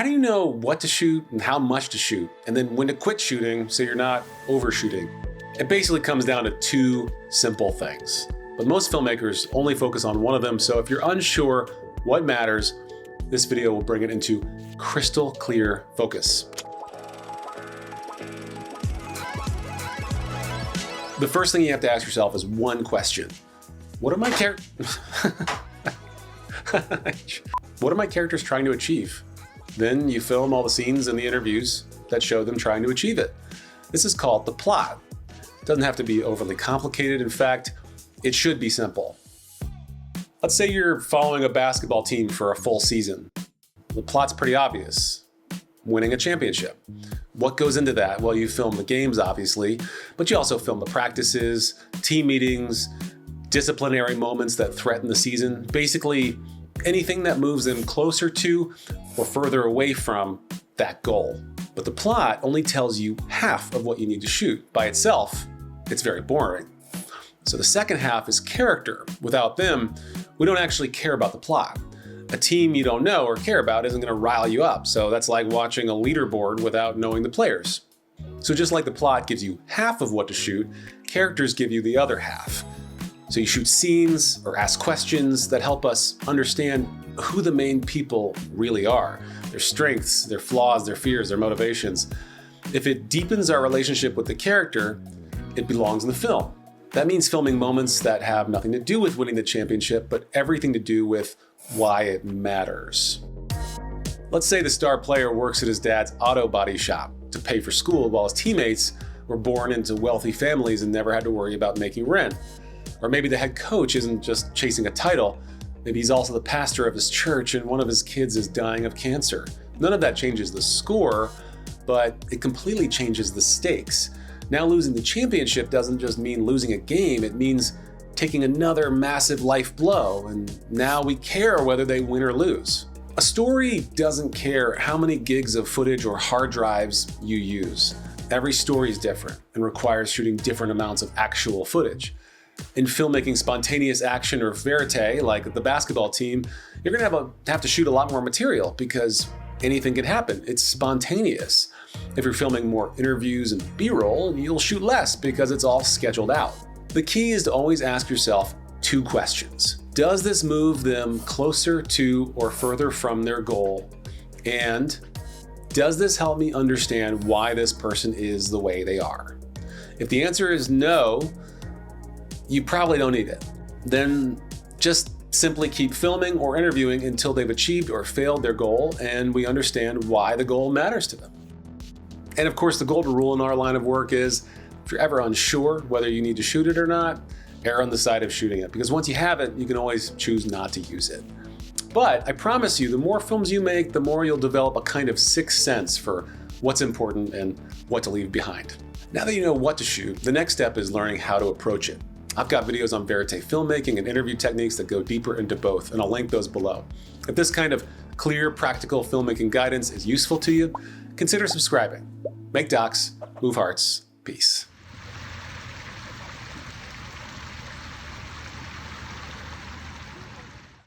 do you know what to shoot and how much to shoot, and then when to quit shooting so you're not overshooting? It basically comes down to two simple things. But most filmmakers only focus on one of them, so if you're unsure what matters, this video will bring it into crystal clear focus. The first thing you have to ask yourself is one question. What are my characters trying to achieve? Then you film all the scenes and the interviews that show them trying to achieve it. This is called the plot. It doesn't have to be overly complicated. In fact, it should be simple. Let's say you're following a basketball team for a full season. The plot's pretty obvious. Winning a championship. What goes into that? Well, you film the games, obviously, but you also film the practices, team meetings, disciplinary moments that threaten the season. Basically, anything that moves them closer to or further away from that goal. But the plot only tells you half of what you need to shoot. By itself, it's very boring. So the second half is character. Without them, we don't actually care about the plot. A team you don't know or care about isn't going to rile you up, so that's like watching a leaderboard without knowing the players. So just like the plot gives you half of what to shoot, characters give you the other half. So you shoot scenes or ask questions that help us understand who the main people really are, their strengths, their flaws, their fears, their motivations. If it deepens our relationship with the character, it belongs in the film. That means filming moments that have nothing to do with winning the championship, but everything to do with why it matters. Let's say the star player works at his dad's auto body shop to pay for school while his teammates were born into wealthy families and never had to worry about making rent. Or maybe the head coach isn't just chasing a title, maybe he's also the pastor of his church and one of his kids is dying of cancer. None of that changes the score, but it completely changes the stakes. Now losing the championship doesn't just mean losing a game, it means taking another massive life blow, and now we care whether they win or lose. A story doesn't care how many gigs of footage or hard drives you use. Every story is different and requires shooting different amounts of actual footage. In filmmaking spontaneous action or verité, like the basketball team, you're gonna have to shoot a lot more material because anything can happen. It's spontaneous. If you're filming more interviews and B-roll, you'll shoot less because it's all scheduled out. The key is to always ask yourself two questions. Does this move them closer to or further from their goal? And does this help me understand why this person is the way they are? If the answer is no, you probably don't need it. Then just simply keep filming or interviewing until they've achieved or failed their goal and we understand why the goal matters to them. And of course, the golden rule in our line of work is, if you're ever unsure whether you need to shoot it or not, err on the side of shooting it, because once you have it, you can always choose not to use it. But I promise you, the more films you make, the more you'll develop a kind of sixth sense for what's important and what to leave behind. Now that you know what to shoot, the next step is learning how to approach it. I've got videos on Verité filmmaking and interview techniques that go deeper into both, and I'll link those below. If this kind of clear, practical filmmaking guidance is useful to you, consider subscribing. Make docs, move hearts, peace.